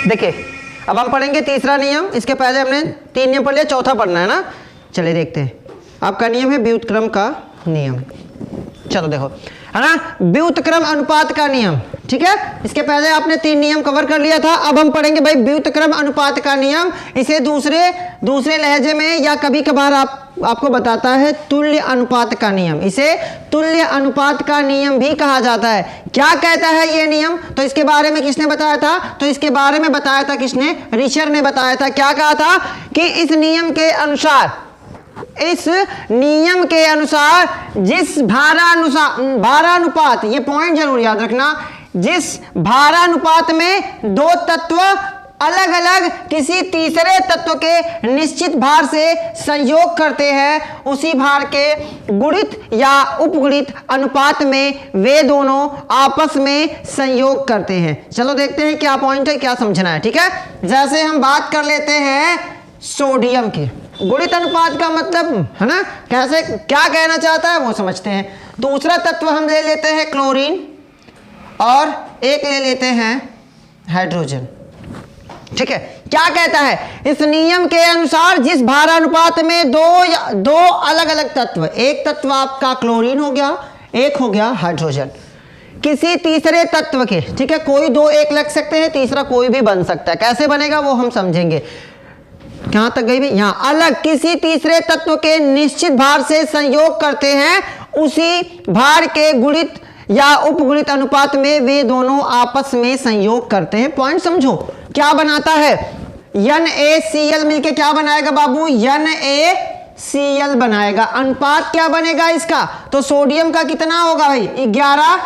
देखिए अब हम पढ़ेंगे तीसरा नियम। इसके पहले हमने 3 नियम पढ़ लिया, चौथा पढ़ना है ना। चलिए देखते हैं। आपका नियम है व्युत्क्रम का नियम। चलो देखो, है ना, व्युत्क्रम अनुपात का नियम। ठीक है, इसके पहले आपने 3 नियम कवर कर लिया था। अब हम पढ़ेंगे भाई व्युत्क्रम अनुपात का नियम। इसे दूसरे लहजे में या कभी कभार आपको बताता है तुल्य अनुपात का नियम। इसे तुल्य अनुपात का नियम भी कहा जाता है। क्या कहता है ये नियम? तो इसके बारे में किसने बताया था? तो इसके बारे में बताया था किसने? रिचर ने बताया था। क्या कहा था कि इस नियम के अनुसार जिस भारानुपात, ये पॉइंट जरूर याद रखना, जिस भारानुपात में 2 तत्व अलग अलग किसी तीसरे तत्व के निश्चित भार से संयोग करते हैं, उसी भार के गुणित या उपगुणित अनुपात में वे दोनों आपस में संयोग करते हैं। चलो देखते हैं क्या पॉइंट है, क्या समझना है। ठीक है, जैसे हम बात कर लेते हैं सोडियम की। गुणित अनुपात का मतलब है ना, कैसे क्या कहना चाहता है वो समझते हैं। दूसरा तत्व हम ले लेते हैं क्लोरीन और एक ले लेते हैं हाइड्रोजन। ठीक है, क्या कहता है? इस नियम के अनुसार जिस भारानुपात में दो अलग अलग तत्व, एक तत्व आपका क्लोरीन हो गया, एक हो गया हाइड्रोजन, किसी तीसरे तत्व के, ठीक है, कोई 2 एक लग सकते हैं, तीसरा कोई भी बन सकता है। कैसे बनेगा वो हम समझेंगे। कहां तक गई भी? यहां अलग किसी तीसरे तत्व के निश्चित भार से संयोग करते हैं, उसी भार के गुणित या उपगुणित अनुपात में वे दोनों आपस में संयोग करते हैं। पॉइंट समझो, क्या बनाता है? NaCl मिलके क्या बनाएगा बाबू? NaCl बनाएगा। अनुपात क्या बनेगा इसका? तो सोडियम का कितना होगा भाई? 11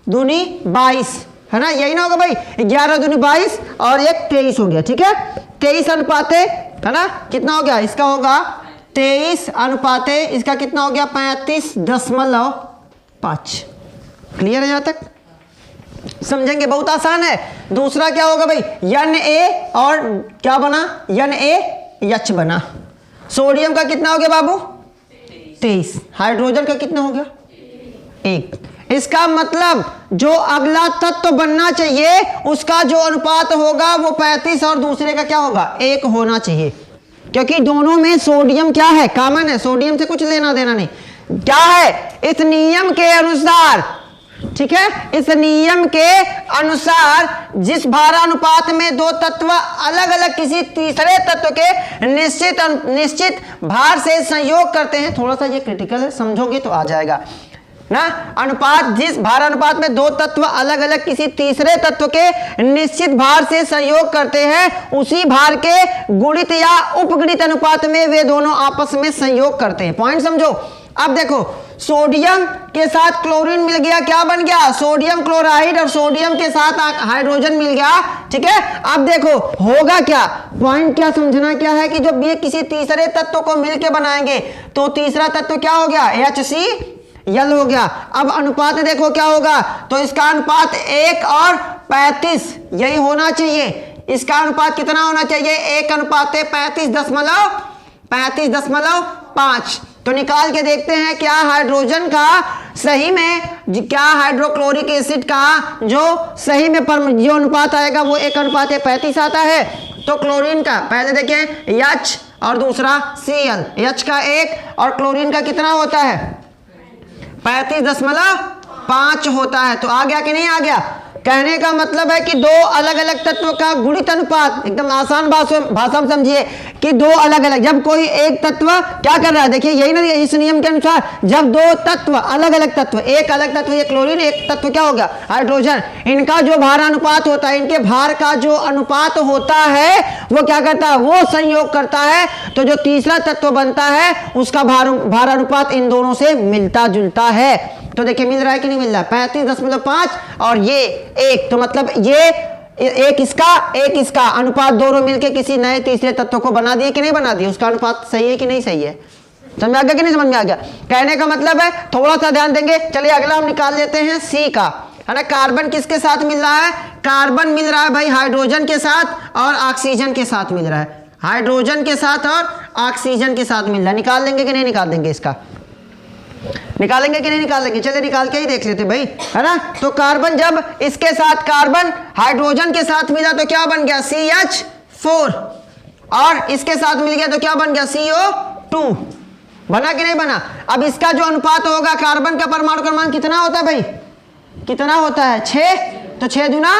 दूनी 22, है ना, यही ना होगा भाई? 11 दूनी 22 और एक 23 हो गया। ठीक है, 23 अनुपाते, है ना, कितना हो गया इसका? होगा 23 अनुपाते इसका कितना हो गया? 35.5। क्लियर है? यहां तक समझेंगे, बहुत आसान है। दूसरा क्या होगा भाई? Na और क्या बना? NaH बना। सोडियम का कितना हो गया बाबू? 23। हाइड्रोजन का कितना हो गया? 1। इसका मतलब जो अगला तत्व बनना चाहिए उसका जो अनुपात होगा वो 35 और दूसरे का क्या होगा? 1 होना चाहिए, क्योंकि दोनों में सोडियम क्या है? कॉमन है। सोडियम से कुछ लेना देना नहीं। क्या है? इस नियम के अनुसार, ठीक है, इस नियम के अनुसार जिस भारानुपात में 2 तत्व अलग अलग किसी तीसरे तत्व के निश्चित भार से संयोग करते हैं, थोड़ा सा ये क्रिटिकल है, समझोगे तो आ जाएगा ना। अनुपात, जिस भारानुपात में 2 तत्व अलग अलग किसी तीसरे तत्व के निश्चित भार से संयोग करते हैं, उसी भार के गुणित या उपगुणित अनुपात में वे दोनों आपस में संयोग करते हैं। पॉइंट समझो। अब देखो, सोडियम के साथ क्लोरीन मिल गया, क्या बन गया? Sodium chloride. और सोडियम के साथ हाइड्रोजन मिल गया। ठीक है, अब देखो होगा क्या? पॉइंट क्या समझना क्या है कि जब ये किसी तीसरे तत्व को मिलके बनाएंगे तो तीसरा तत्व क्या हो गया? HCl हो गया। अब अनुपात देखो क्या होगा? तो इसका अनुपात 1 और 35 यही होना चाहिए। इसका अनुपात कितना होना चाहिए? 1 अनुपात 35.5। तो निकाल के देखते हैं क्या हाइड्रोजन का सही में, क्या हाइड्रोक्लोरिक एसिड का जो सही में जो अनुपात आएगा वो 1 अनुपात 35 आता है। तो क्लोरीन का पहले देखें H और दूसरा Cl। H का 1 और क्लोरीन का कितना होता है? 35.5 होता है। तो आ गया कि नहीं आ गया? कहने का मतलब है कि 2 अलग अलग तत्व का गुणित अनुपात, एकदम आसान भाषा में समझिए कि 2 अलग अलग, जब कोई एक तत्व क्या कर रहा है, देखिए यही ना, इस नियम के अनुसार जब 2 तत्व अलग अलग तत्व, एक अलग तत्व ये क्लोरीन, एक तत्व क्या हो गया? हाइड्रोजन, इनका जो भारानुपात होता है, इनके भार का जो अनुपात होता है वो क्या करता है? वो संयोग करता है। तो जो तीसरा तत्व बनता है उसका भारानुपात इन दोनों से मिलता जुलता है। तो देखिए मिल रहा है कि नहीं मिल रहा है? 35.5 और ये 1, तो मतलब ये एक इसका अनुपात दोनों मिलके किसी नए तीसरे तत्व को बना दिए कि नहीं बना दिए? उसका अनुपात सही है कि नहीं सही है? समझ में आ गया कि नहीं समझ में आ गया? कहने का मतलब है, थोड़ा सा ध्यान देंगे। चलिए अगला हम निकाल लेते हैं C का, है ना। कार्बन किसके साथ मिल रहा है? कार्बन मिल रहा है भाई हाइड्रोजन के साथ और ऑक्सीजन के साथ मिल रहा है। हाइड्रोजन के साथ और ऑक्सीजन के साथ मिल रहा है। निकाल देंगे कि नहीं निकाल देंगे? इसका निकालेंगे कि नहीं निकालेंगे? चलिए निकाल के ही देख लेते भाई, है ना। तो कार्बन जब इसके साथ कार्बन हाइड्रोजन के साथ मिला तो क्या बन गया? CH4, और इसके साथ मिल गया तो क्या बन गया? CO2। बना कि नहीं बना? अब इसका जो अनुपात होगा, कार्बन का परमाणु क्रमांक कितना होता है भाई? कितना होता है? 6। तो 6 दूना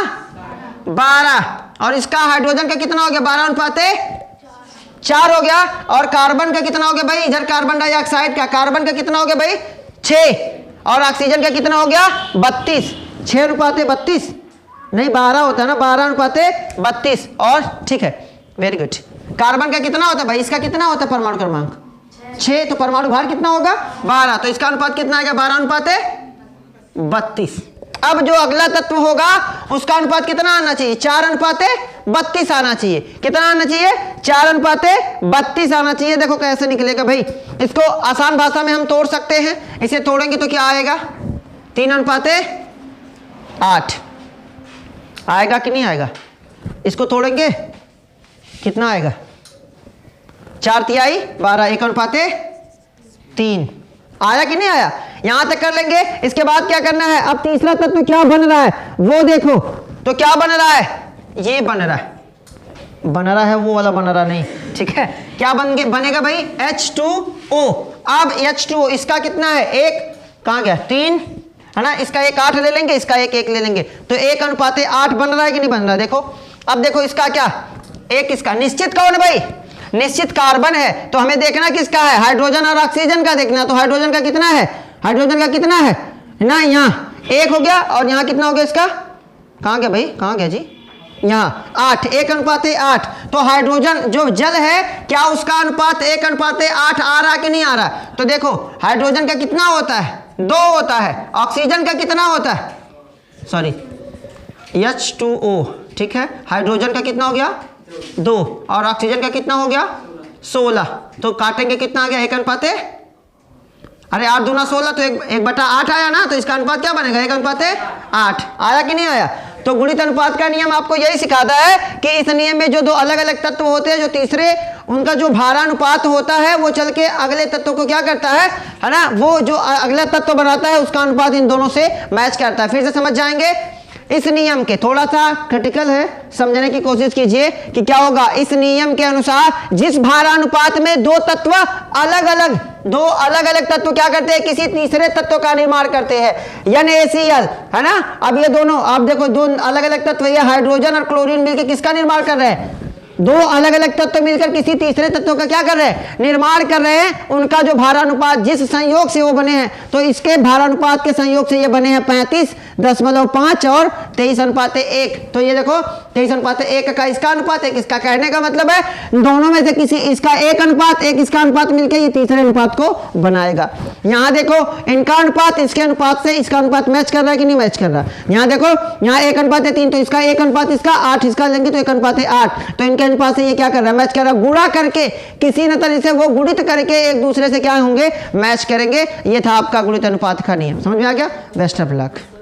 12, और इसका हाइड्रोजन का कितना हो गया? 12:4 हो गया। और कार्बन का कितना हो गया भाई? इधर कार्बन डाइऑक्साइड का, कार्बन का कितना हो गया भाई? 6, और ऑक्सीजन का कितना हो गया? 32। 6:32 नहीं, 12 होता है ना, 12:32। और ठीक है, वेरी गुड। कार्बन का कितना होता है भाई? इसका कितना होता है परमाणु क्रमांक? 6। तो परमाणु भार कितना होगा? 12। तो इसका अनुपात कितना आएगा? 12:32। अब जो अगला तत्व होगा उसका अनुपात कितना आना चाहिए? 4:32 आना चाहिए। कितना आना चाहिए? 4:32 आना चाहिए। देखो कैसे निकलेगा भाई, इसको आसान भाषा में हम तोड़ सकते हैं। इसे तोड़ेंगे तो क्या आएगा? 3:8 आएगा कि नहीं आएगा? इसको तोड़ेंगे कितना आएगा? 4×3 12, 1:3 आया कि नहीं आया? यहां तक कर लेंगे। इसके बाद क्या करना है? अब तीसरा तत्व क्या बन रहा है वो देखो। तो क्या बन रहा है? ये बन रहा है, बन रहा है वो वाला बन रहा नहीं, ठीक है। क्या बनेगा भाई? H2O। अब H2O इसका कितना है? 1 कहां गया? 3 है ना। इसका 1 8 ले लेंगे, इसका 1 1 ले लेंगे, तो 1:8 बन रहा है कि नहीं बन रहा? देखो अब देखो इसका क्या? 1 इसका निश्चित कौन है भाई? निश्चित कार्बन है। तो हमें देखना किसका है? हाइड्रोजन और ऑक्सीजन का देखना। तो हाइड्रोजन का कितना है? हाइड्रोजन का कितना है ना? यहाँ 1 हो गया, और यहाँ कितना हो गया इसका? कहाँ गया भाई? कहाँ गया जी? यहाँ 8, 1:8। तो हाइड्रोजन जो जल है, क्या उसका अनुपात 1:8 आ रहा कि नहीं आ रहा? तो देखो हाइड्रोजन का कितना होता है? 2 होता है। ऑक्सीजन का कितना होता है? सॉरी, H2O, ठीक है। हाइड्रोजन का कितना हो गया? 2, और ऑक्सीजन का कितना हो गया? 16। तो काटेंगे कितना आ गया? 1:8। अरे 8 दूना 16, तो 1/8 आया ना। तो इसका अनुपात क्या बनेगा? 1:8 आया कि नहीं आया? तो गुणित अनुपात का नियम आपको यही सिखाता है कि इस नियम में जो दो अलग अलग तत्व होते हैं, जो तीसरे उनका जो भारानुपात होता है वो चल के अगले तत्व को क्या करता है ना, वो जो अगला तत्व बनाता है उसका अनुपात इन दोनों से मैच करता है। फिर से समझ जाएंगे इस नियम के, थोड़ा सा क्रिटिकल है, समझने की कोशिश कीजिए कि क्या होगा। इस नियम के अनुसार जिस भारानुपात में दो अलग अलग तत्व क्या करते हैं? किसी तीसरे तत्व का निर्माण करते हैं, NaCl, है ना। अब ये दोनों आप देखो, दो अलग अलग तत्व, ये हाइड्रोजन और क्लोरीन मिलकर किसका निर्माण कर रहे हैं? दो अलग अलग तत्व मिलकर किसी तीसरे तत्व का क्या कर रहे हैं? निर्माण कर रहे हैं। उनका जो भारानुपात जिस संयोग से वो बने हैं, तो इसके भारानुपात के संयोग से ये बने हैं 35.5 और 23:1। तो ये देखो 23:1 का इसका अनुपात, एक इसका। कहने का मतलब है दोनों में से किसी इसका एक अनुपात, एक इसका अनुपात मिलकर ये तीसरे अनुपात को बनाएगा। यहाँ देखो इनका अनुपात इसके अनुपात से, इसका अनुपात मैच कर रहा है कि नहीं मैच कर रहा? यहाँ देखो, यहाँ 1:3, तो इसका 1 इसका 8 इसका लेंगे तो 1:8। तो इनके अनुपात से ये क्या कर रहा है? मैच कर रहा है। गुणा करके किसी न तरह से वो गुणित करके एक दूसरे से क्या होंगे? मैच करेंगे। ये था आपका गुणित अनुपात का नियम। समझ में आ गया? Best of luck.